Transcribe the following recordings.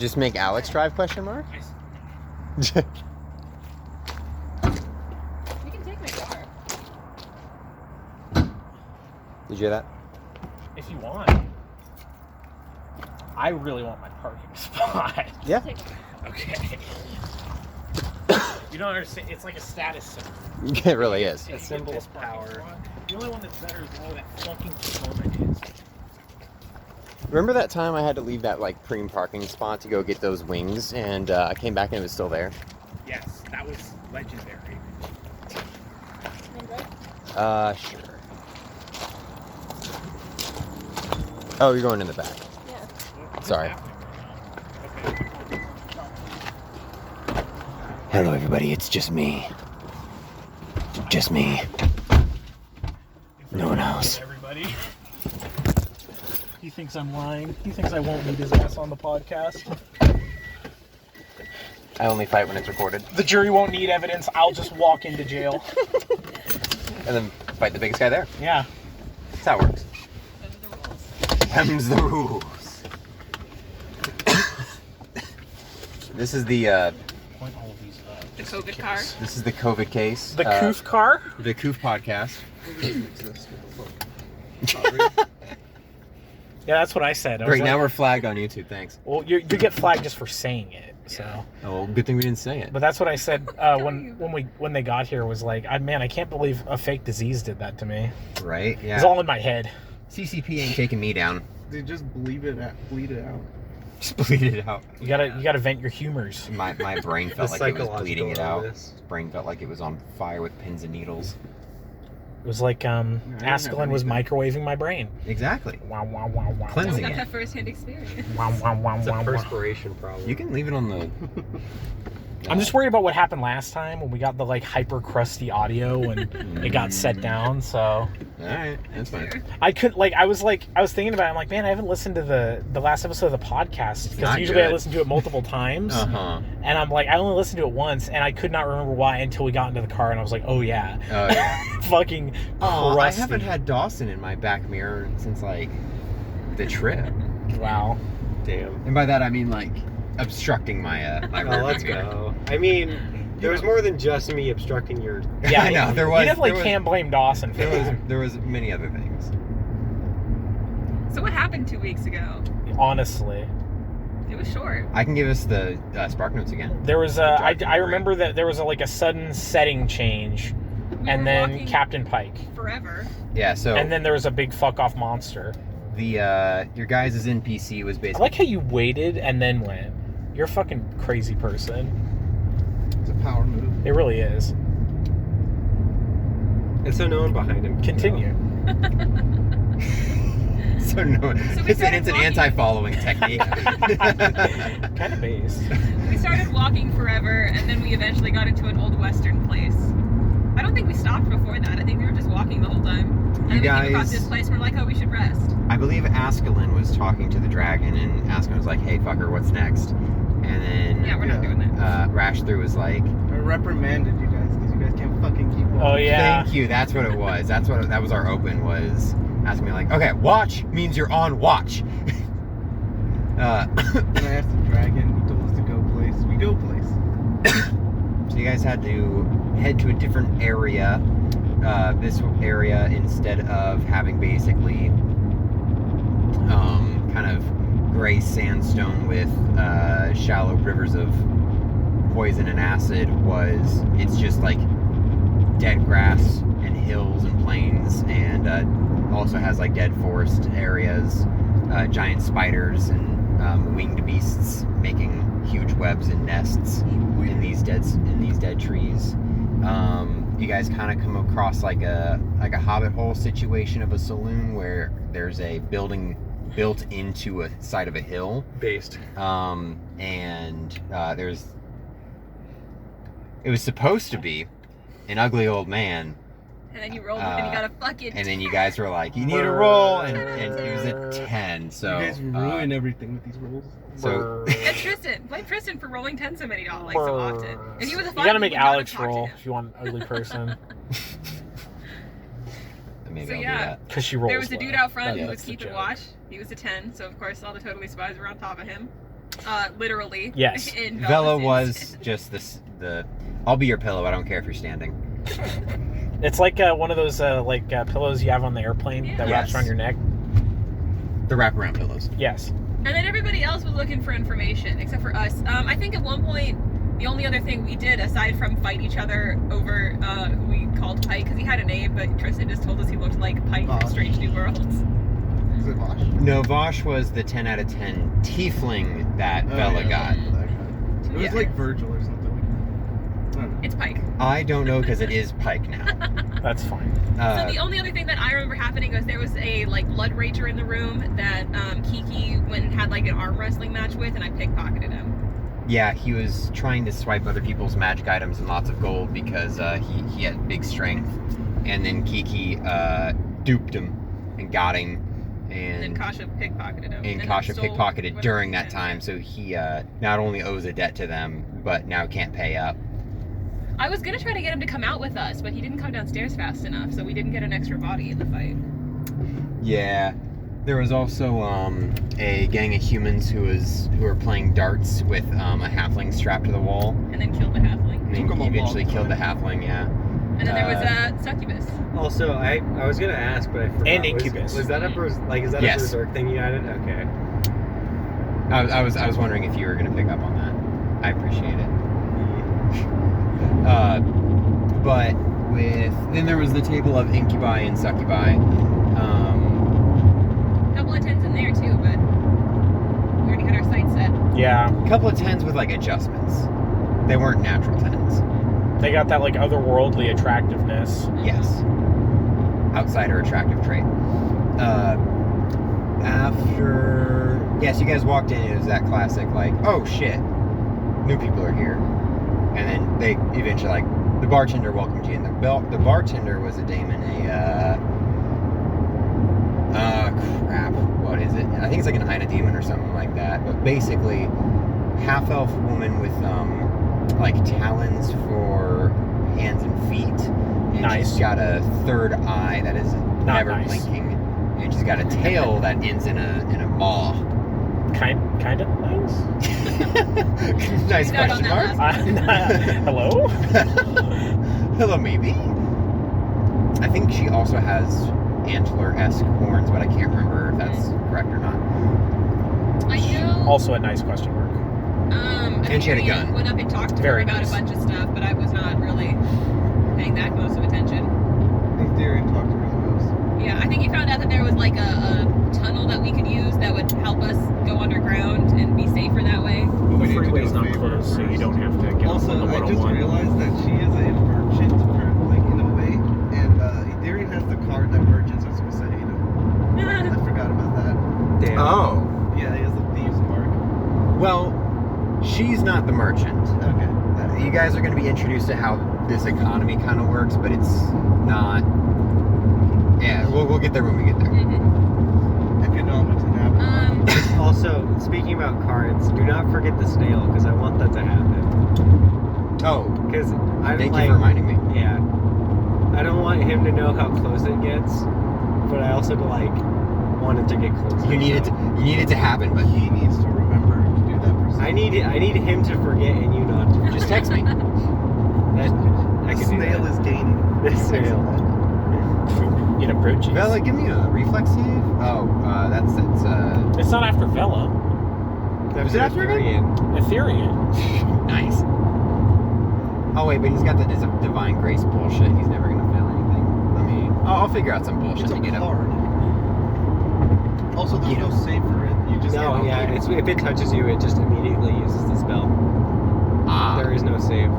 Just make Alex drive, question mark? You can take my car. Did you hear that? If you want. I really want my parking spot. Yeah. Okay. You don't understand. It's like a status symbol. It really is. A symbol of power. The only one that's better is the one that fucking performance is. Remember that time I had to leave that like preem parking spot to go get those wings, and I came back and it was still there? Yes, that was legendary. Sure. Oh, you're going in the back. Yeah. Sorry. Hello, everybody. It's just me. Just me. No one else. Everybody. He thinks I'm lying. He thinks I won't meet his ass on the podcast. I only fight when it's recorded. The jury won't need evidence. I'll just walk into jail. And then fight the biggest guy there. Yeah. That's how it works. Them's the rules. This is the Point all of these The COVID car. this is the COVID case. The Coof car? The Coof podcast. Yeah, that's what I said. I was Great, like, now we're flagged on YouTube. Thanks. well, you get flagged just for saying it. So. Oh, well, good thing we didn't say it. But that's what I said when they got here. Was like, man, I can't believe a fake disease did that to me. Right? Yeah. It's all in my head. CCP ain't taking me down. They just bleed it out. Just bleed it out. You gotta vent your humors. My brain felt The like it was bleeding it psychological out. of this. Brain felt like it was on fire with pins and needles. It was like don't have Askelin was anything. microwaving my brain. Exactly. Wow, wow, wow, wow. Cleansing Got it. that first-hand experience. Wow, wow, wow, It's a wow, wow. perspiration problem. You can leave it on the... I'm just worried about what happened last time when we got the like hyper crusty audio and it got set down. So Alright, that's fine. I was thinking about it. I'm like, man, I haven't listened to the last episode of the podcast because not usually I good. listen to it multiple times. Uh-huh. And I'm like, I only listened to it once, and I could not remember why until we got into the car, and I was like, oh yeah, Oh, yeah. fucking Oh, I crusty. haven't had Dawson in my back mirror since, like, the trip. Wow. Damn. And by that, I mean, like, obstructing my, my Oh, let's rear view. go. I mean, there was more than just me obstructing your... Yeah, I know, there was... You definitely there was- can't blame Dawson for that. There was many other things. So what happened 2 weeks ago? Honestly, It was short. I can give us the Spark Notes again. there was Jogging I brain. remember that there was a sudden setting change, We and were then walking Captain Pike, forever. Yeah, so and then there was a big fuck off monster. the your guys' NPC was I basically... like how you waited and then went. You're a fucking crazy person. It's a power move. It really is. And so no one behind him. Continue. So no, So we it's started an walking. anti-following technique. Kind of based. We started walking forever, and then we eventually got into an old western place. I don't think we stopped before that. I think we were just walking the whole time. And You we came across guys- this place, and we're like, oh, we should rest. I believe Askelin was talking to the dragon, and Askelin was like, "Hey, fucker, what's next?" And then Yeah, we're not doing that. Rash through was like, I reprimanded you guys because you guys can't fucking keep walking. Oh yeah. "Thank you." That's what it was. That was our open, was asking me like, "Okay, watch means you're on watch." And I asked the dragon, he told us to go place. We go place. So you guys had to head to a different area. This area, instead of having basically kind of gray sandstone with shallow rivers of poison and acid, it's just like dead grass and hills and plains, and also has like dead forest areas, giant spiders and winged beasts making huge webs and nests in these dead trees. You guys kind of come across like a hobbit hole situation of a saloon where there's a building built into a side of a hill, Based. and it was supposed to be an ugly old man, And then you rolled up and you got a fucking... and then you guys were like, "You need a roll," and it was a 10. So you guys ruin everything with these rolls. so And Tristan. Blame Tristan for rolling 10 so many dollars so often. If he was a You five, gotta we make would not have Alex talked to roll him. if you want an ugly person. maybe So I'll yeah. do that. Because she rolls There was a dude well. out front who That's was the keeping joke. watch. He was a 10, so of course all the Totally Spies were on top of him. literally. Yes. In Vela Vella's was just the. I'll be your pillow. I don't care if you're standing. It's like one of those pillows you have on the airplane that wraps Yes. around your neck. The wraparound pillows. Yes. And then everybody else was looking for information, except for us. I think at one point, the only other thing we did, aside from fight each other over who we called Pike, because he had a name, but Tristan just told us he looked like Pike from Vosh. Strange New Worlds. Is it Vosh? No, Vosh was the 10 out of 10 tiefling that Vela got. It was Yeah. like Virgil or something. I don't know. It's Pike. I don't know because it is Pike now. That's fine. So the only other thing that I remember happening was there was a blood rager in the room that Kiki went and had an arm wrestling match with, and I pickpocketed him. Yeah, he was trying to swipe other people's magic items and lots of gold because he had big strength. And then Kiki duped him and got him. And then And Kasha pickpocketed him. and then Kasha stole pickpocketed whatever during he that had. time, so he not only owes a debt to them, but now can't pay up. I was gonna try to get him to come out with us, but he didn't come downstairs fast enough, so we didn't get an extra body in the fight. Yeah. There was also a gang of humans who were playing darts with a halfling strapped to the wall. And then killed the halfling. And Took 'em then a eventually long killed the halfling, yeah. And then there was succubus. Also, I was gonna ask, but I forgot. And Incubus. Was that a is that Yes. a berserk thing you added? Okay. I was wondering if you were gonna pick up on that. I appreciate it. But then there was the table of incubi and succubi. A couple of tens in there too, but we already had our sights set. Yeah. A couple of tens with adjustments. They weren't natural tens. They got that otherworldly attractiveness. Yes. Outsider attractive trait. Yes, you guys walked in, it was that classic, oh shit, new people are here. And then they eventually, the bartender welcomed you in. The bartender was a daemon, crap, what is it? I think it's an Ina demon or something like that. But basically, half-elf woman with, talons for hands and feet. And Nice. she's got a third eye that is Not never nice. blinking. And she's got a tail that ends in a maw. Kind of nice. Nice Should we start on question that mark. last Hello? Hello, maybe? I think she also has antler-esque horns, but I can't remember if that's correct or not. I know. Also a nice question mark. And she had a Ethereum gun. went up and talked to Very her about nice. a bunch of stuff, but I was not really paying that close of attention. Ethereum talked to her the most. Yeah, I think he found out that there was a tunnel that we could use that would help us go underground and be safer that way. But we The need to do freeway's a not favor closed, so you first. don't have to get Also, on the I just 101. realized that she is a merchant, in a way, and Ethereum has the card that merchants are supposed to hate him. I forgot about that. Damn. Oh. Yeah, he has the thieves mark. Well, she's not the merchant. Okay. You guys are going to be introduced to how this economy kind of works, but it's not. Yeah, we'll get there when we get there. Mhm. Economics and habit. Also, speaking about cards, do not forget the snail because I want that to happen. Oh, Because I thank like. you for reminding me. Yeah. I don't want him to know how close it gets, but I also want it to get closer. You need it to happen, but He needs to remember to do that for I need him to forget and you not to. just text me. I The can do snail that. is gaining. The snail. You'd approach it. Vela, give me a reflex save. Oh, that's It's not after Vela. Was it after again? Ethereum. Nice. Oh wait, but he's got the divine grace bullshit. He's never gonna fail anything. I'll figure out some bullshit It's to a get him. card. Also, there's Yeah. no save for it. You just No, can't yeah, update it. if it touches you, it just immediately uses the spell. Ah, There is no save.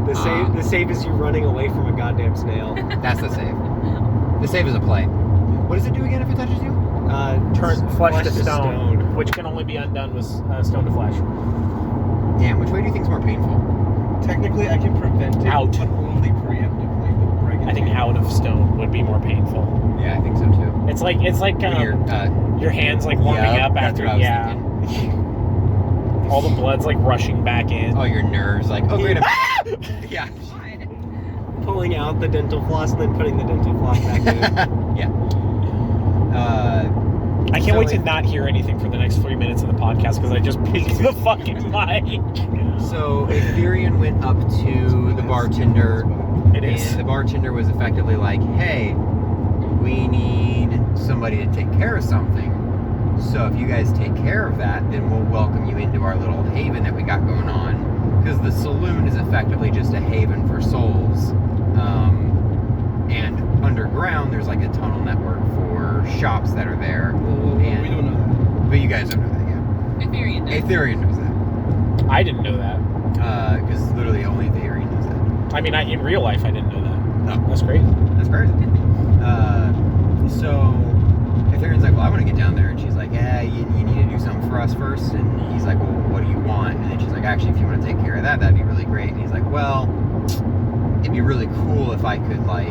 The save is you running away from a goddamn snail. that's the save. The save is a play. What does it do again if it touches you? Turn flesh to stone, which can only be undone with stone to flesh. Damn, which way do you think's more painful? Technically, I can prevent it, Out. but only preemptively. But break it I think down. out of stone would be more painful. Yeah, I think so too. It's like When you're, your hands warming yeah, up that's after what I was thinking. all the blood's rushing back in. Oh, your nerves oh great. Yeah. God. Pulling out the dental floss and then putting the dental floss back in. Yeah. I can't So wait to if- not hear anything for the next 3 minutes of the podcast because I just picked the fucking mic. So Ethereum went up to the bartender, It is. and the bartender was effectively like, "Hey, we need somebody to take care of something. So if you guys take care of that, then we'll welcome you into our little haven that we got going on. Because the saloon is effectively just a haven for souls. And underground, there's like a tunnel network for shops that are there. We don't know that. But you guys don't know that yet. Ethereum does. Aetherian knows that. I didn't know that. Because literally only Aetherian knows that. I mean, in real life, I didn't know that. Oh. That's great. That's crazy. So Aetherian's like, well, I want to get down there. And she's like, yeah, you need to do something for us first. And he's like, well, what do you want? And then she's like, actually, if you want to take care of that, that'd be really great. And he's like, well, it'd be really cool if I could, like,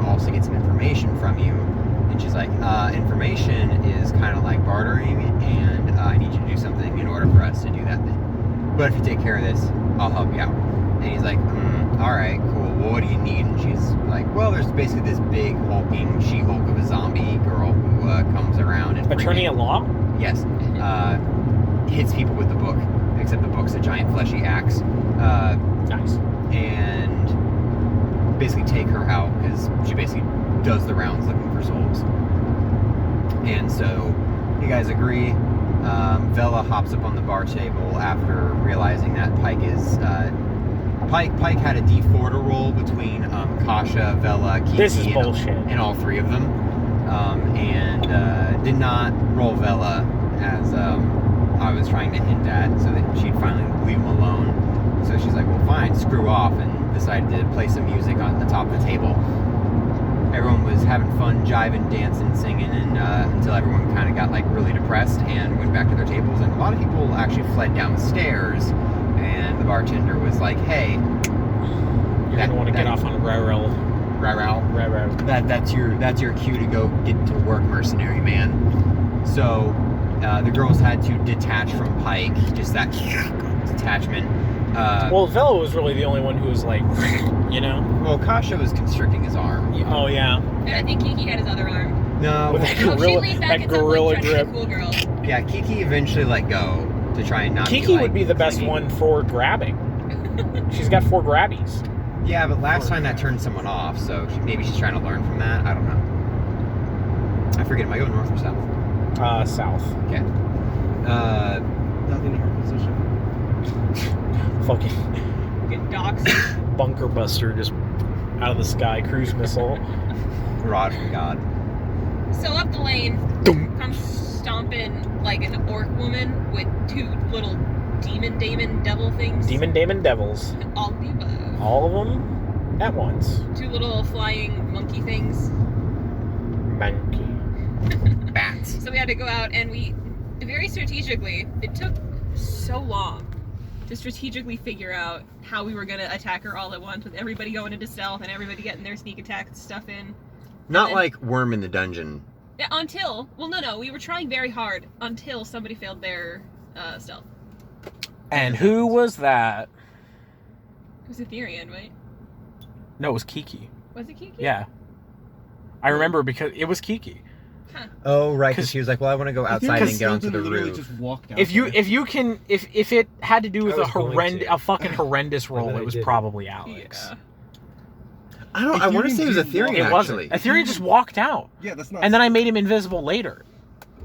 also get some information from you. And she's like, information is kind of like bartering, and I need you to do something in order for us to do that thing. But if you take care of this, I'll help you out. And he's like, all right, cool. Well, what do you need? And she's like, well, there's basically this big hulking she-hulk of a zombie girl who comes around and Attorney at law? Yes. Hits people with the book, except the book's a giant fleshy axe. Nice. And basically take her out because she basically does the rounds looking for souls. And so you guys agree. Vela hops up on the bar table after realizing that Pike is Pike had a D4 to roll between Kasha, Vela, Kiki, This is bullshit. and all three of them, and did not roll Vela as I was trying to hint at, so that she'd finally leave him alone. So she's like, well, fine, screw off, and decided to play some music on the top of the table. Everyone was having fun, jiving, dancing, singing, and until everyone kind of got like really depressed and went back to their tables. And a lot of people actually fled down the stairs. And the bartender was like, "Hey, You're gonna want to get off on railroad. That's your cue to go get to work, mercenary man." So the girls had to detach from Pike, just that detachment. Well, Vela was really the only one who was like, Well, Kasha was constricting his arm. Oh yeah. And I think Kiki had his other arm. No, With that No, she gorilla, leaned back that and said, gorilla like, trying to grip. be a cool girl. yeah, Kiki eventually let go to try and not. Kiki like, would be the best clingy. one for grabbing. She's got 4 grabbies. Yeah, but last time that turned someone off, so maybe she's trying to learn from that. I don't know. I forget. Am I going north or south? South. Okay. Nothing in her position. Fucking Get doxed. bunker buster just out of the sky, cruise missile. Rod from God. So up the lane Dum. comes stomping like an orc woman with 2 little demon devil things. Demon Devils. All of the above. All of them at once. 2 little flying monkey things. Monkey. Bats. So we had to go out and we very strategically, it took so long to strategically figure out how we were going to attack her all at once, with everybody going into stealth and everybody getting their sneak attack stuff in. Not then- like Worm in the Dungeon. Yeah, no, we were trying very hard until somebody failed their stealth. And who was that? It was Ethereum, right? No, it was Kiki. Was it Kiki? Yeah. I remember because it was Kiki. Oh, right, because 'Cause- she was like, well, I want to go outside and get onto the roof. Just walked out If it had to do with I was going to. a fucking horrendous roll, then I it was didn't. probably Alex. Yeah. I want to say it was Ethereum Ethereum, It actually. wasn't. Ethereum just walked out, Yeah, that's not. and then I made him invisible later.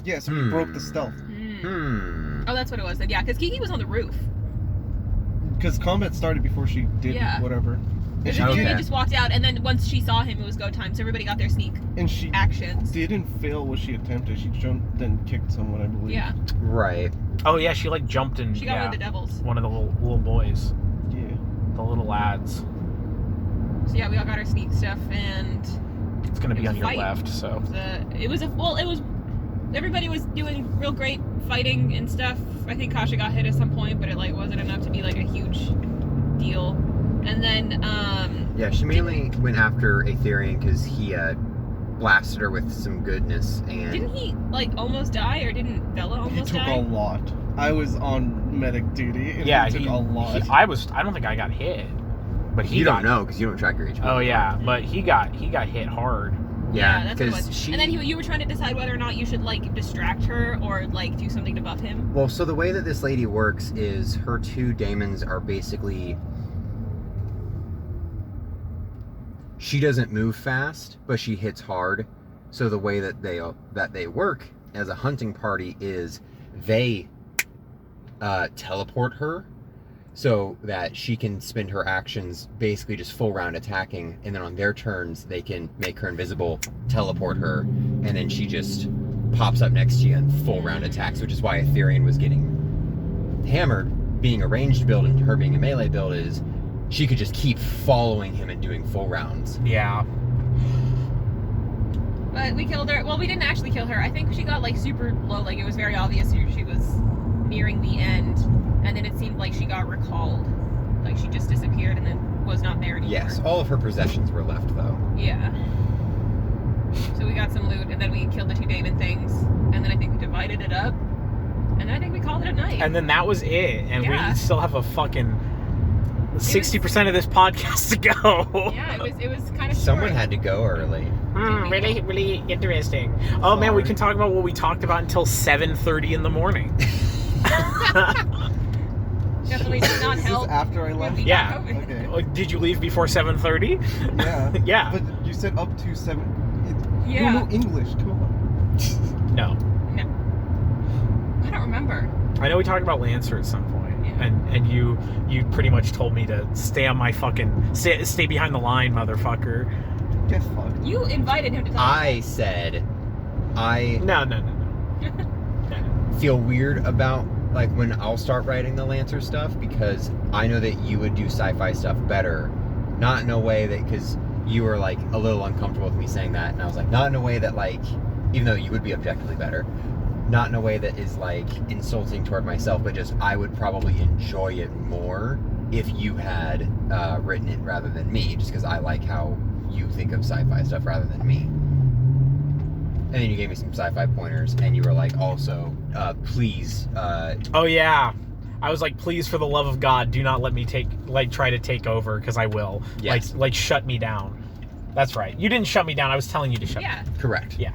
Yeah, so we broke the stealth. Oh, that's what it was then. Yeah, because Kiki was on the roof. Because combat started before she did Yeah. whatever. And she, Okay. Ethereum just walked out, and then once she saw him, it was go time. So everybody got their sneak and she actions. didn't fail what she attempted. She jumped, then kicked someone, I believe. Yeah, Right. Oh yeah, she like jumped in. she got one of the devils. one of the little boys, Yeah. the little lads. So yeah, we all got our sneak stuff, and It's gonna It be was on a your fight. left, so. Everybody was doing real great fighting and stuff. I think Kasha got hit at some point, but it like wasn't enough to be like a huge deal. And then Yeah, she mainly went after Aetherium because he blasted her with some goodness, and didn't he like almost die, or didn't Bella He almost took die? a lot. I was on medic duty, and Yeah, he took a lot. I don't think I got hit, but he you got. don't know because you don't track your HP. Oh yeah, but he got hit hard. Yeah, that's what it because was. she. And then you were trying to decide whether or not you should like distract her or like do something to buff him. Well, so the way that this lady works is her two daemons are basically. She doesn't move fast, but she hits hard. So the way that they work as a hunting party is they teleport her so that she can spend her actions basically just full round attacking, and then on their turns they can make her invisible, teleport her, and then she just pops up next to you and full round attacks, which is why Ethereum was getting hammered. Being a ranged build and her being a melee build is she could just keep following him and doing full rounds. Yeah. But we killed her. Well, we didn't actually kill her. I think she got like super low. Like it was very obvious she was nearing the end, and then it seemed like she got recalled. Like she just disappeared and then was not there anymore. Yes, all of her possessions were left though. Yeah. So we got some loot, and then we killed the two daemon things, and then I think we divided it up, and I think we called it a night. And then that was it. And Yeah. we still have a fucking 60% of this podcast to go. Yeah, it was kind of Someone short. had to go early. Really, really interesting. Oh man, we can talk about what we talked about until 7:30 in the morning. Definitely did not This is help. after I when left? we got Yeah. COVID. Okay. Oh, did you leave before 7:30? Yeah. Yeah. But you said up to 7. Yeah. You know English. Come on. No. I don't remember. I know we talked about Lancer at some point, Yeah. and you pretty much told me to stay on my fucking stay behind the line, motherfucker. Get fucked. You invited him to talk. I said I No. feel weird about like when I'll start writing the Lancer stuff, because I know that you would do sci-fi stuff better. Not in a way that, because you were like a little uncomfortable with me saying that, and I was like, not in a way that like, even though you would be objectively better, not in a way that is like insulting toward myself, but just I would probably enjoy it more if you had written it rather than me, just because I like how you think of sci-fi stuff rather than me. And then you gave me some sci-fi pointers, and you were like, also, please. Oh yeah, I was like, please, for the love of God, do not let me try to take over, because I will. Yes. Like shut me down. That's right. You didn't shut me down. I was telling you to shut me Yeah. down. Correct. Yeah.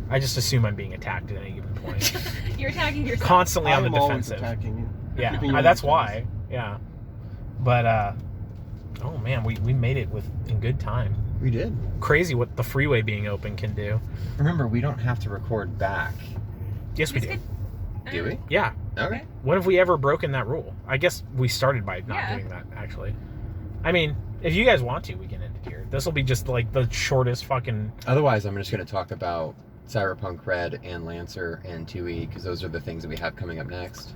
I just assume I'm being attacked at any given point. You're attacking yourself. Constantly on the I'm always defensive. attacking you. Yeah, Keeping you that's on why. Yeah. But oh man, we made it in good time. We did. Crazy what the freeway being open can do. Remember, we don't have to record back. Yes, we This do. could- Do we? Yeah. Okay. When have we ever broken that rule? I guess we started by not Yeah. doing that, actually. I mean, if you guys want to, we can end it here. This will be just like the shortest fucking... Otherwise, I'm just going to talk about Cyberpunk Red and Lancer and 2E, because those are the things that we have coming up next.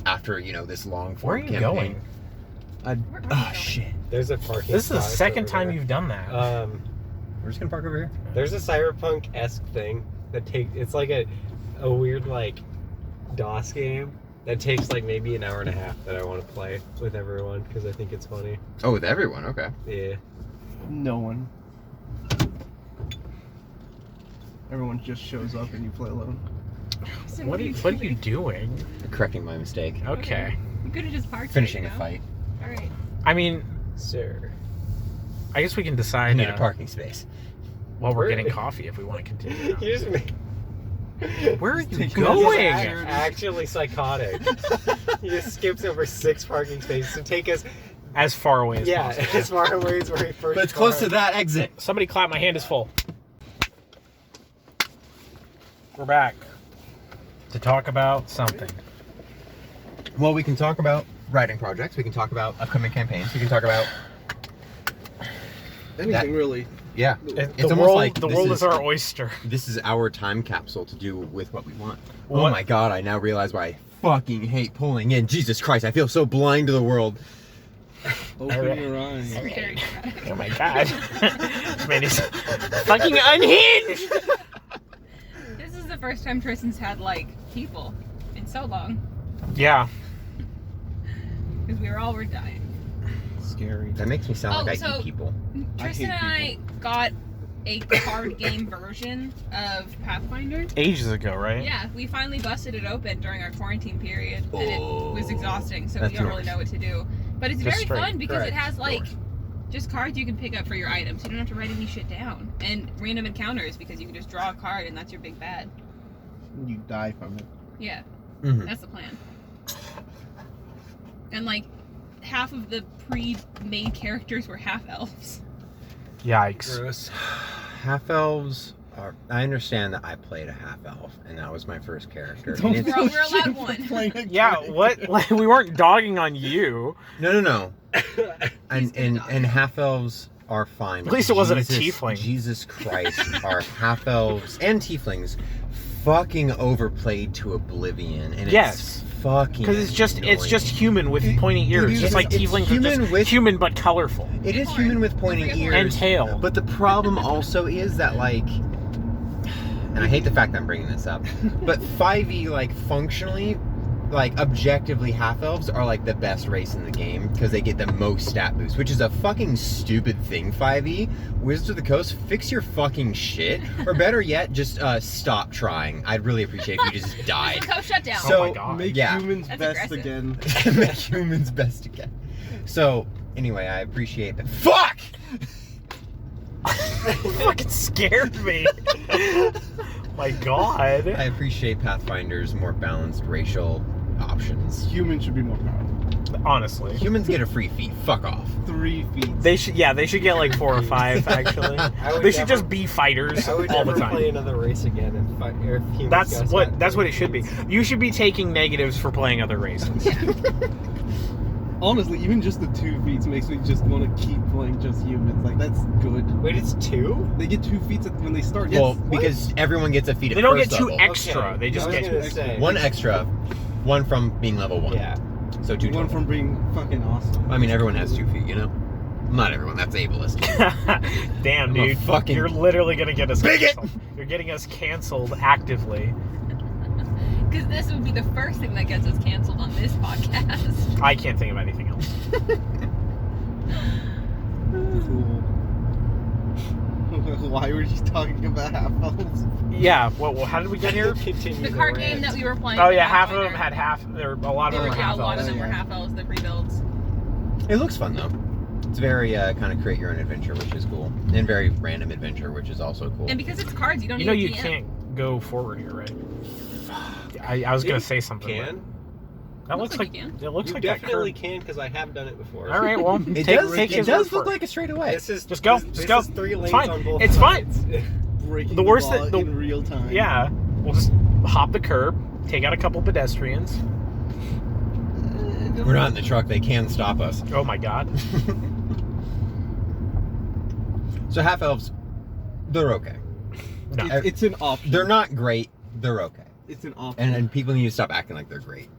After, this long Where are form you campaign. going? Where are you Oh, going? shit. There's a parking This is the spot second over time there. you've done that. We're just going to park over here. There's a cyberpunk-esque thing that it's like a weird like DOS game that takes like maybe an hour and a half that I want to play with everyone because I think it's funny. Oh, with everyone? Okay. Yeah. No one. Everyone just shows up and you play alone. So what are you doing? Correcting my mistake. Okay. You could have just parked. Finishing there, a you know? fight. All right. I mean, Sir. I guess we can I decide need a parking space. while we're Where- getting coffee if we want to continue. You just make Where are you Taking going? actually psychotic. He just skips over 6 parking spaces to take us As far away as possible. as far away as where he first But it's close to parked. that exit. Somebody clap, my hand is full. We're back to talk about something. Well, we can talk about writing projects. We can talk about upcoming campaigns. We can talk about... Anything really. Yeah. The It's almost world, like the this world is- is our oyster. This is our time capsule to do with what we want. Oh What- my god, I now realize why I fucking hate pulling in. Jesus Christ, I feel so blind to the world. Open Alright. your eyes. Very dramatic. Oh my god. This man is fucking unhinged! This is the first time Tristan's had like people in so long Yeah. because we were dying. Scary. That makes me sound Oh, like I so- eat people. Tristan and I got a card game version of Pathfinder. Ages ago, right? Yeah, we finally busted it open during our quarantine period, and it was Oh, exhausting, so we that's don't really nice. know what to do. But it's Just very straight. fun because it has like Just cards you can pick up for your items. You don't have to write any shit down. And random encounters because you can just draw a card and that's your big bad. You die from it. Yeah, Mhm. that's the plan. And like half of the pre-made characters were half elves. Yikes. Gross. Half elves are. I understand that I played a half elf, and that was my first character. Don't And it's- We're feel allowed shame for one. playing a Yeah, character. what? Like, we weren't dogging on you. No. He's And gonna die. half elves are fine. At least it wasn't a Jesus- tiefling. Jesus Christ, are half elves and tieflings fucking overplayed to oblivion, and Yes. it's fucking. Because it's just annoying. human with pointy ears, is- just like it's tieflings are human just with- human but colorful It is Horn. human with pointy Don't forget ears horn. and tail. But the problem also is that, like, and I hate the fact that I'm bringing this up, but 5e, like, functionally, like, objectively, half elves are like the best race in the game because they get the most stat boost, which is a fucking stupid thing. 5e, Wizards of the Coast, fix your fucking shit, or better yet, just stop trying. I'd really appreciate if you just died. Go shut down. So- Oh my god. Make Yeah. humans That's best aggressive. again. Make humans best again. So anyway, I appreciate that. Fuck. Fucking scared me. My god. I appreciate Pathfinder's more balanced racial options. Humans should be more powerful. Honestly. Humans get a free feat. Fuck off. 3 feet. They should get like 4 or 5 actually. I would They should never- just be fighters I would all the never play time. another race again and fight. Or if humans That's got what stat it should be. feats. You should be taking negatives for playing other races. Honestly, even just the 2 feats makes me just want to keep playing just humans. Like, that's good. Wait, it's 2? They get 2 feats when they start. Yes. Well, because everyone gets a feat at They don't first get 2 level. extra. Okay. They just I was get gonna say. One extra, one from being level 1. Yeah. So 2 one total. from being fucking awesome. I mean, everyone has 2 feet, you know? Not everyone. That's ableist. Damn, I'm a dude. fucking You're literally gonna get us bigot! canceled. You're getting us canceled actively. Because this would be the first thing that gets us canceled on this podcast. I can't think of anything else. Cool. Why were you talking about half elves? Yeah, well, how did we get here? Continue The the card rant. game that we were playing. Oh yeah, half of them Pathfinder, had half. There, a lot of There them were were half a lot of elves. them were Yeah. half elves. The rebuilds. It looks fun, though. It's very kind of create your own adventure, which is cool. And very random adventure, which is also cool. And because it's cards, you don't You need know a you DM. can't go forward here, right? I was gonna say something. Can? but That looks like you can. it looks You like that definitely curve. can because I have done it before. All right, well, It take does, his it word does for look it. like a straightaway. This is Just go, This, just this go. is 3 lanes fine. on both It's fine. sides. Breaking The worst law that- the- in real time. Yeah, we'll just hop the curb, take out a couple pedestrians. We're not in the truck. They can stop us. Oh my god. So half elves, they're okay. No. It's an option. They're not great. They're okay. It's an option. And people need to stop acting like they're great.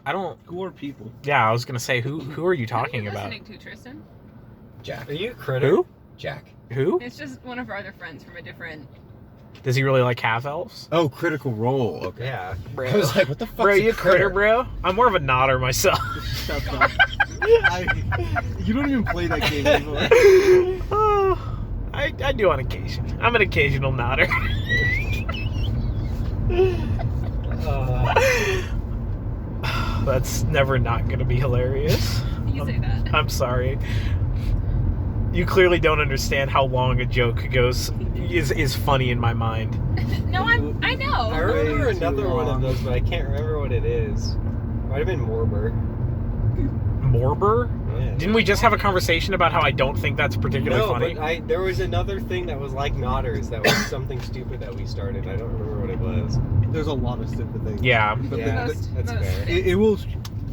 I don't. Who are people? Yeah, I was gonna say who are you Who are talking you about? listening to, Tristan? Jack. Are you a critter? Who? Jack. Who? It's just one of our other friends from a different. Does he really like half elves? Oh, Critical Role. Okay. Yeah. Bro, I was like, what the fuck? bro, you a critter, bro? I'm more of a nodder myself. Shut up. You don't even play that game anymore. Oh, I do on occasion. I'm an occasional nodder. That's never not gonna be hilarious. You say that. I'm sorry. You clearly don't understand how long a joke goes is funny in my mind. No, I know. I remember Way too another one of long. those, but I can't remember what it is. Might have been Morber. Morber? Yeah. Didn't we just have a conversation about how I don't think that's particularly No, funny? but there was another thing that was like Nodders that was something stupid that we started. I don't remember what it was. There's a lot of stupid things. Yeah. But Yeah, Most- that's most fair. things. it will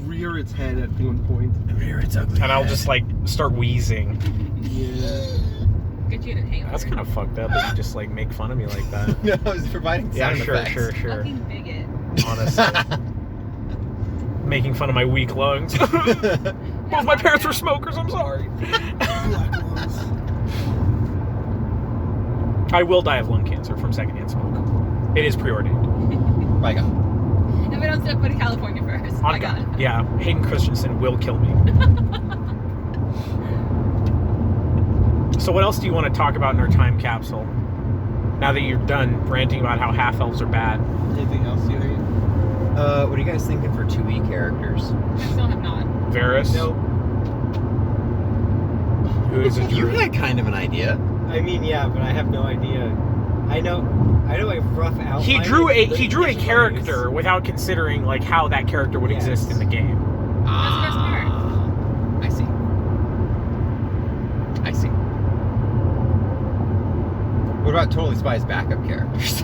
rear its head at one point. Rear its ugly And I'll head. just like start wheezing. Yeah. Get you an inhaler. That's kind of fucked up that you just like make fun of me like that. No, I was providing Yeah, sound sure, effects. sure. Fucking bigot. Honestly. Making fun of my weak lungs. Both my parents were smokers, I'm sorry. Black lungs. I will die of lung cancer from secondhand smoke. It is preordained. My God. And we don't step foot in California first. On My God. Yeah, Hayden Christensen will kill me. So what else do you want to talk about in our time capsule? Now that you're done ranting about how half elves are bad. Anything else you hate? What are you guys thinking for 2E characters? I still have not. Varys? Nope. who is a You druid. had kind of an idea. I mean, yeah, but I have no idea. I know a rough outline. He drew a but he just character without considering like how that character would Yes. exist in the game. That's the best part. I see. I see. What about Totally Spy's backup characters?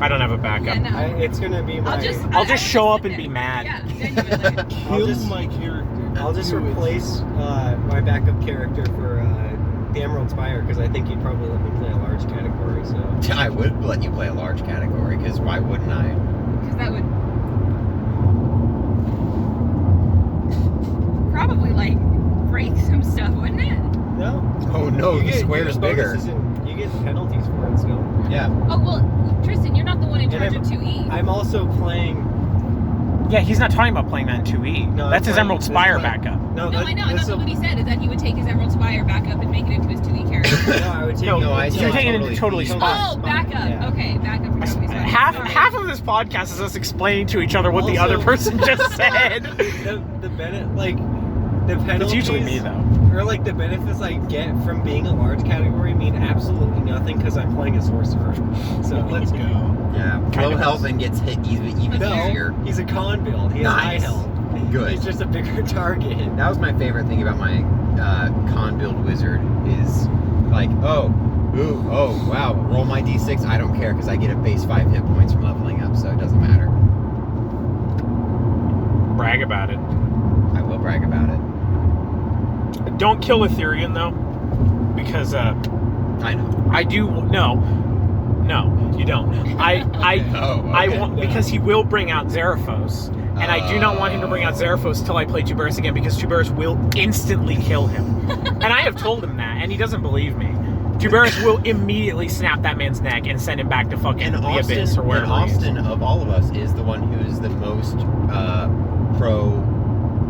I don't have a backup. Yeah, no. It's gonna be my. I'll just show up and be mad. Yeah, genuinely. I'll just- my character. I'll just Do it. replace my backup character for the Emerald Spire because I think you'd probably let me play a large category. So I would let you play a large category, because why wouldn't I? Because that would probably like break some stuff, wouldn't it? no. Oh no, You the get- square's you get bigger. bonuses and you get penalties for it still. Yeah. Oh well, Tristan, you're not the one in charge And of 2E. I'm also playing. Yeah, he's not talking about playing that in 2E. No, That's his I'm Emerald playing- Spire this is my- backup. No, No, I know. this That's what he said. Is that he would take his Emerald Spire back up and make it into his 2E character. No, I would take No, it no, I into- see. You're taking it into Totally Spy. Oh, backup. Yeah. Okay, backup for Totally Spy. Half of this podcast is us explaining to each other what the Also- other person just said. the the penalties. It's usually me though. Or like the benefits I get from being a large category mean absolutely nothing because I'm playing a sorcerer. So Let's go. Yeah. Kind Low of health is. and gets hit even easier. no, he's a con build. He has high Nice. health. Good. He's just a bigger target. That was my favorite thing about my con build wizard is like, oh, ooh, oh, wow, roll my d6. I don't care because I get a base 5 hit points from leveling up, so it doesn't matter. Brag about it. I will brag about it. Don't kill Ethereum though, because I know. I do no, you don't. Oh, I okay. want because he will bring out Zeraphos, and I do not want him to bring out Zeraphos till I play Tuberis again because Tuberis will instantly kill him, and I have told him that, and he doesn't believe me. Tuberis will immediately snap that man's neck and send him back to fucking And the abyss or wherever. he is. Austin, of all of us, is the one who's the most pro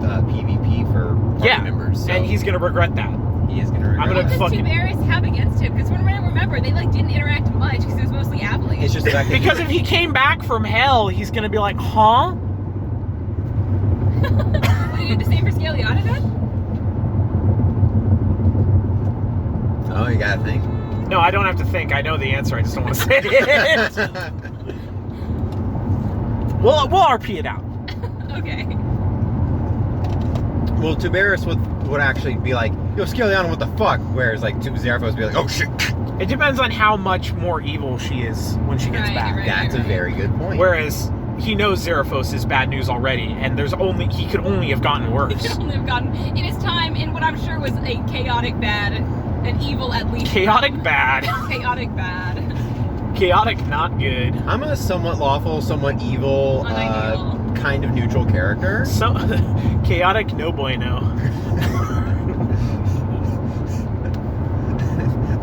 PvP for party members. So and he's gonna regret that. he is gonna. I'm regret gonna What it. does fucking- Tuberis have against him? Because remember, they like didn't interact much because it was mostly Avalanche. It's just the fact that Because if he came back from hell, he's gonna be like, huh? Would you do the same for Scaliata then? Oh, you gotta think. No, I don't have to think. I know the answer. I just don't want to say it. We'll RP it out. Okay. Well, Tuberis would actually be like, yo, Scaliana, what the fuck? Whereas, like, Zeraphos would be like, oh, shit. It depends on how much more evil she is when she gets Right, back. right. That's a very good point. Whereas he knows Zeraphos is bad news already, and he could only have gotten He worse. could only have gotten in his time in what I'm sure was a chaotic bad, an evil at least. Chaotic bad. Chaotic bad. Chaotic not good. I'm a somewhat lawful, somewhat evil, Unideal. kind of neutral character. So chaotic no bueno.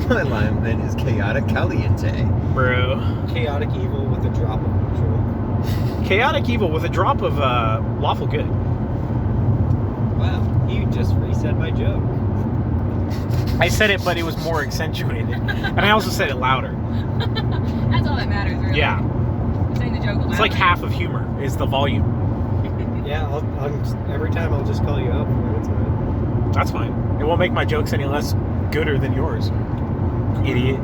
My alignment is chaotic caliente. Bro. Chaotic evil with a drop of neutral. Chaotic evil with a drop of lawful good. Wow, you just reset my joke. I said it, but it was more accentuated. And I also said it louder. That's all that matters, really. Yeah. Saying the joke. It's like half of humor is the volume. Yeah, every time I'll just call you out for it. It's fine. That's fine. It won't make my jokes any less gooder than yours. Idiot.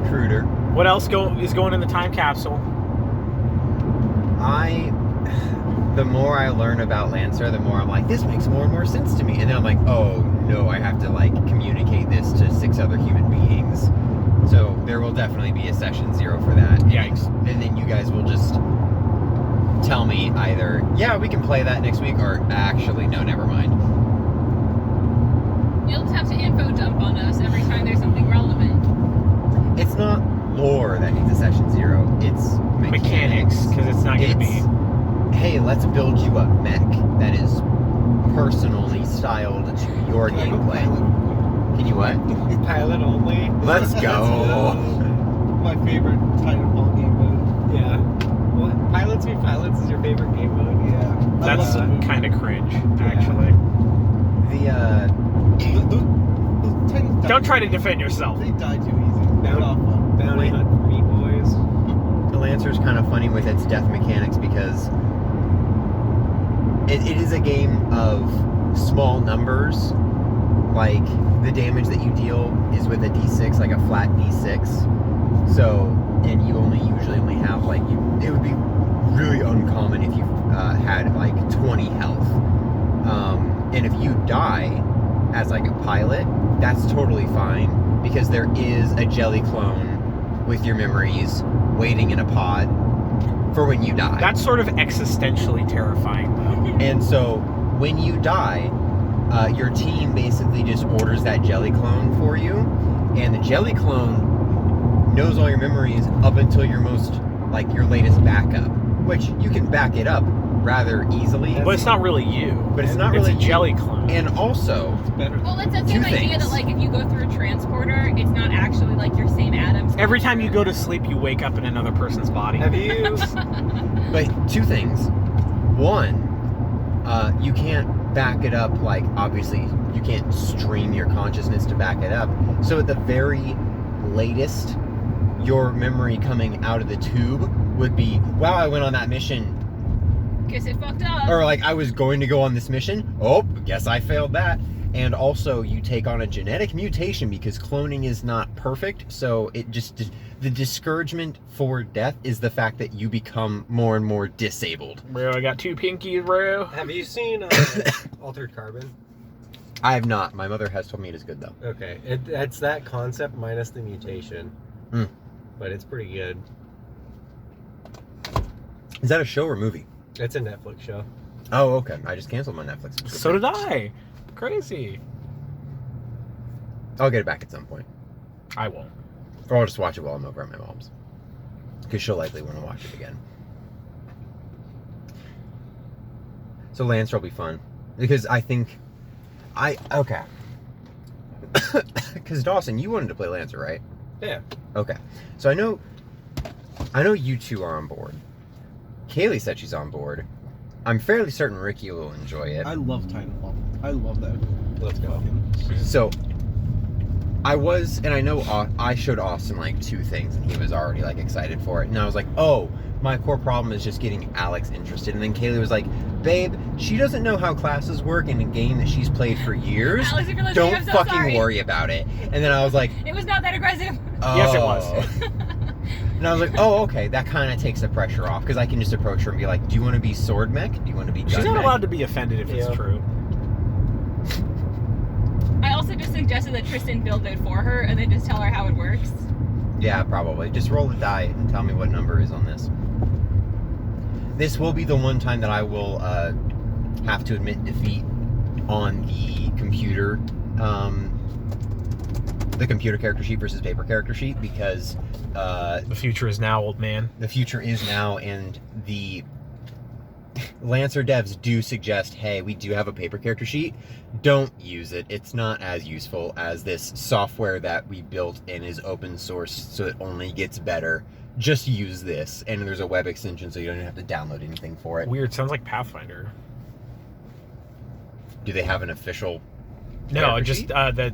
Cruder. What else is going in the time capsule? The more I learn about Lancer, the more I'm like, this makes more and more sense to me. And then I'm like, oh no, I have to like communicate this to 6 other human beings. So there will definitely be a session 0 for that. Yikes. And then you guys will just tell me either, yeah, we can play that next week, or actually, no, never mind. You'll just have to info dump on us every time there's something relevant. It's not lore that needs a session 0. It's mechanics. Because it's not going to be. Hey, let's build you a mech that is personally styled to your gameplay. Can you what? Pilot only. Let's go. My favorite Titanfall game mode. Yeah. What? Pilots v Pilots is your favorite game mode? Yeah. I That's love that. kind of cringe, actually. Those Titans die Don't try to too defend easy. yourself. They die too easy. Get off them. Bounty hunt for Meat Boys. The Lancer's kind of funny with its death mechanics because it is a game of small numbers, like the damage that you deal is with a d6, like a flat d6. So, and you usually only have like it would be really uncommon if you had like 20 health. And if you die as like a pilot, that's totally fine because there is a jelly clone with your memories waiting in a pod for when you die. That's sort of existentially terrifying, though. And so when you die, your team basically just orders that jelly clone for you, and the jelly clone knows all your memories up until your latest backup, which you can back it up rather easily. But it's not really you. But it's not really a jelly clone. And also, It's better. Well, it's that Two same idea things. that like if you go through a transporter, it's not actually like your same atoms. Every time you go to sleep, you wake up in another person's body. Have you? but two things. One, you can't back it up, like, obviously, you can't stream your consciousness to back it up. So at the very latest, your memory coming out of the tube would be, wow, I went on that mission. Guess it fucked up. Or like, I was going to go on this mission. Oh, guess I failed that. And also, you take on a genetic mutation because cloning is not perfect. So it just, the discouragement for death is the fact that you become more and more disabled. Bro, I got 2 pinkies, bro. Have you seen Altered Carbon? I have not. My mother has told me it is good, though. Okay, it's that concept minus the mutation, but it's pretty good. Is that a show or movie? It's a Netflix show. Oh, okay. I just canceled my Netflix subscription. So did I. Crazy. I'll get it back at some point. I won't. Or I'll just watch it while I'm over at my mom's. Because she'll likely want to watch it again. So Lancer will be fun. Because I think... Okay. Because Dawson, you wanted to play Lancer, right? Yeah. Okay. So I know you two are on board. Kaylee said she's on board. I'm fairly certain Ricky will enjoy it. I love Titanfall. I love that. Let's go. So, I was, and I know I showed Austin like 2 things, and he was already like excited for it. And I was like, oh, my core problem is just getting Alex interested. And then Kaylee was like, babe, she doesn't know how classes work in a game that she's played for years. Alex, if you're listening, Don't I'm so fucking sorry. worry about it. And then I was like, It was not that aggressive. oh. Yes, it was. And I was like, oh, okay, that kind of takes the pressure off, because I can just approach her and be like, do you want to be sword mech? Do you want to be gun She's not mech? allowed to be offended if Yeah. it's true. I also just suggested that Tristan build it for her and then just tell her how it works. Yeah, probably. Just roll the die and tell me what number is on this. This will be the one time that I will have to admit defeat on the computer character sheet versus paper character sheet, because The future is now, old man. the future is now, and the Lancer devs do suggest, hey, we do have a paper character sheet. Don't use it. It's not as useful as this software that we built and is open source, so it only gets better. Just use this. And there's a web extension, so you don't even have to download anything for it. Weird. Sounds like Pathfinder. Do they have an official No, character just sheet?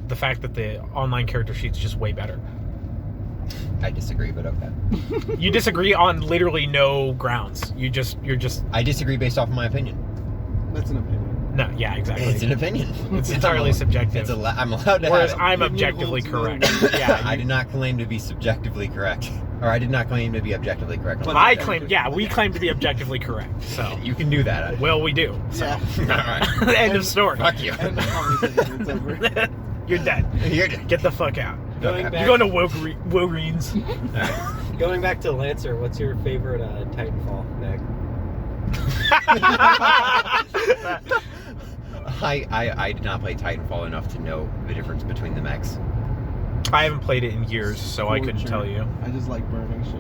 the fact that the online character sheet's just way better. I disagree, but okay. You disagree on literally no grounds. You're just. I disagree based off of my opinion. That's an opinion. No, yeah, exactly. It's an opinion. It's entirely subjective. I'm allowed to Whereas have it. I'm Opinion objectively holds no correct. Yeah, I did not claim to be subjectively correct. Or I did not claim to be objectively correct. But I claim. Yeah, we claim to be objectively correct. So, You can do that. well, we do. So, Yeah. Alright. end of story. Fuck you. And the conversation, it's over. You're dead. You're Get the fuck out. Going back, You're going to Walgreens. Alright. going back to Lancer, what's your favorite Titanfall mech? I did not play Titanfall enough to know the difference between the mechs. I haven't played it in years, so I couldn't Torture. tell you. I just like burning shit.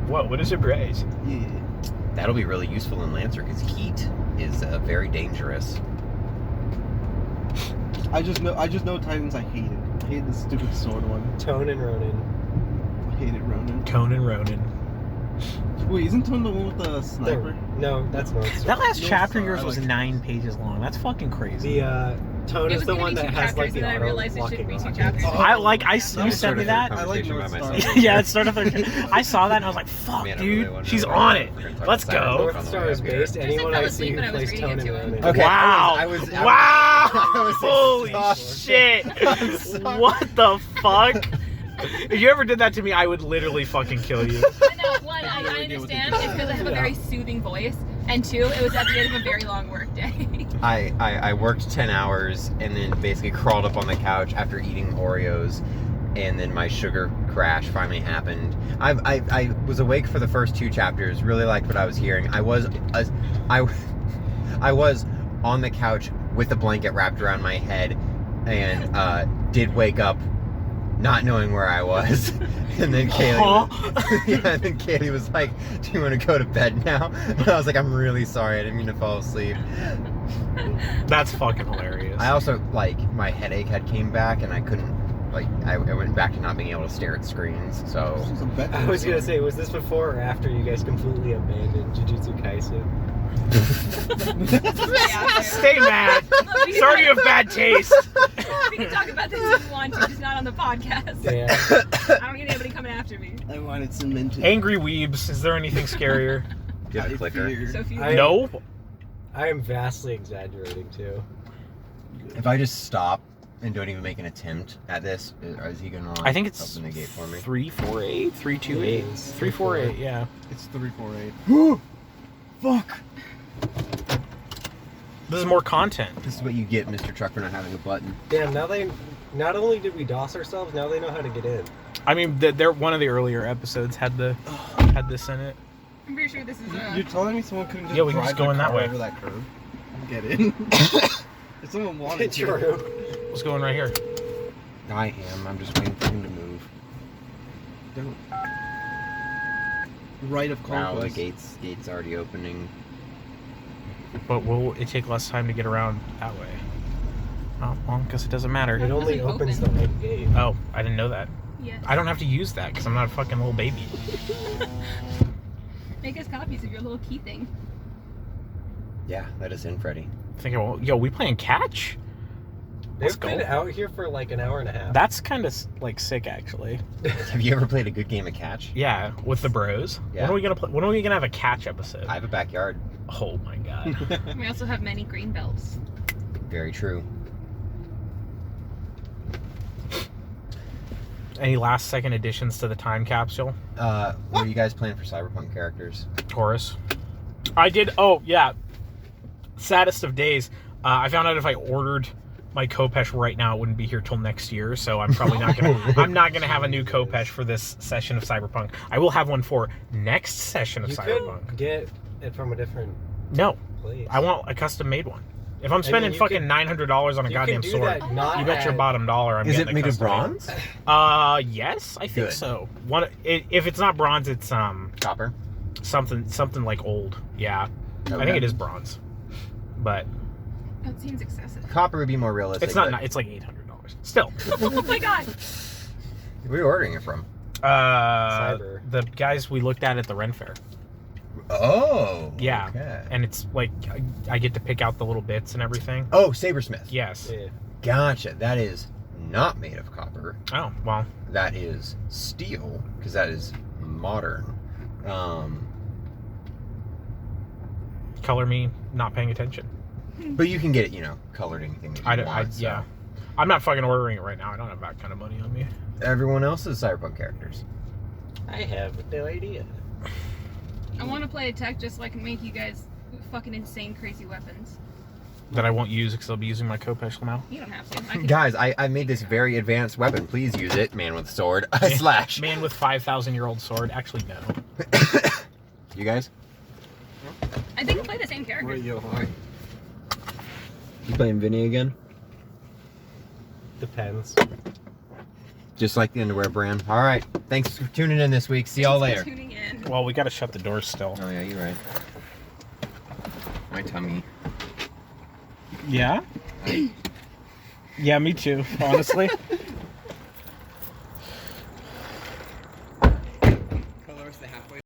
What is your praise? Yeah. That'll be really useful in Lancer because heat is very dangerous. I just know Titans. I hate it. I hate the stupid sword one. Tone and Ronin. I hate it, Ronin. Conan Ronin. Wait, isn't Tone the one with the sniper? No, that's not. That last No chapter of Star, yours I was like 9 pages long. That's fucking crazy. The Tone It is was the gonna one be that 2 has chapters, like the and then I auto realized it shouldn't locking be 2 rockets. chapters. You I'm sent me starting that? a I like conversation North by Star. myself. Yeah, it started. I saw that and I was like, "Fuck, Man, I really dude, wanted she's to on know it. what we're gonna talk Let's about go." Cyberpunk North on the Star way is up here. based. Anyone fell I asleep see who when I was plays reading Tone it in to him. Ronin. Okay. Wow! I was Wow! I was Holy exhausted. shit! I'm sorry. What the fuck? If you ever did that to me, I would literally fucking kill you. I know, one, I understand. It's because I have a very soothing voice. And 2, it was at the end of a very long work day. I worked 10 hours and then basically crawled up on the couch after eating Oreos, and then my sugar crash finally happened. I was awake for the first 2 chapters, really liked what I was hearing. I was on the couch with a blanket wrapped around my head and did wake up not knowing where I was. And then Kaylee was like, "Do you want to go to bed now?" And I was like, "I'm really sorry, I didn't mean to fall asleep." That's fucking hilarious. I also, like, my headache had came back and I couldn't, like, I went back to not being able to stare at screens, so. This is a bet. I was gonna say, was this before or after you guys completely abandoned Jujutsu Kaisen? Stay mad. Sorry you have bad taste. We can talk about this if you want to, just not on the podcast. Yeah. I don't need anybody coming after me. I wanted some minted. Angry weebs. Is there anything scarier? Do you have a clicker? So if you No. I am vastly exaggerating too. If I just stop and don't even make an attempt at this, is he gonna, like, I think it's open the gate for me? 348, 328, It is. 348. Yeah. It's 348. Fuck! This is more content. This is what you get, Mr. Truck, for not having a button. Damn, now they not only did we DOS ourselves, now they know how to get in. I mean, they're one of the earlier episodes had this in it. I'm pretty sure this is You're telling me someone couldn't just Yeah, we can drive just go their in that car way. over that curve and get in? If someone wanted to. True. Let's go in right here. I am. I'm just waiting for him to move. Don't. Right of Wow, the conquest. gate's already opening. But will it take less time to get around that way? Oh, well, because it doesn't matter. It only doesn't opens open. the right gate. Oh, I didn't know that. Yes. I don't have to use that because I'm not a fucking little baby. Make us copies of your little key thing. Yeah, let us in, Freddy. Thinking, well, yo, we playing catch? Let's They've go. been out here for like an hour and a half. That's kind of like sick, actually. Have you ever played a good game of catch? Yeah, with the bros. Yeah. When are we gonna play? When are we gonna have a catch episode? I have a backyard. Oh my god. We also have many green belts. Very true. Any last second additions to the time capsule? What are you guys playing for Cyberpunk characters? Taurus. I did. Oh yeah. Saddest of days. I found out if I ordered my Kopesh right now, it wouldn't be here till next year. So I'm probably not gonna. I'm not gonna have a new Kopesh for this session of Cyberpunk. I will have one for next session of You Cyberpunk. could get it from a different No, place. I want a custom made one. If I'm spending you fucking can- $900 on a You goddamn can do sword, that not you bet your at- bottom dollar I'm Is getting it a made of custom made. bronze? Yes, I think Good. so. If it's not bronze, it's Copper? something like old. Yeah, I think it is bronze, but That seems excessive. Copper would be more realistic. it's not. but It's like $800. Still, Oh my god! Where are you ordering it from? Cyber. the guys we looked at the Ren Fair. Oh. Yeah, Okay. and it's like I get to pick out the little bits and everything. Oh, Sabersmith. Yes. Yeah. Gotcha. That is not made of copper. Oh well. That is steel, because that is modern. Color me not paying attention. But you can get it, colored anything that you want. so. Yeah. I'm not fucking ordering it right now. I don't have that kind of money on me. Everyone else is Cyberpunk characters. I have no idea. I want to play a tech just so I can make you guys fucking insane, crazy weapons. That I won't use because I'll be using my Kopesh now. You don't have to. I can Guys, I made this very advanced weapon. Please use it. Man with sword. Slash. Man with 5,000-year-old sword. Actually, no. You guys? I think we play the same character. Yo, hi. You playing Vinny again? Depends. Just like the underwear brand. All right. Thanks for tuning in this week. See y'all Thanks later. for tuning in. Well, we got to shut the doors still. Oh, yeah, you're right. My tummy. Yeah? Yeah, me too, honestly.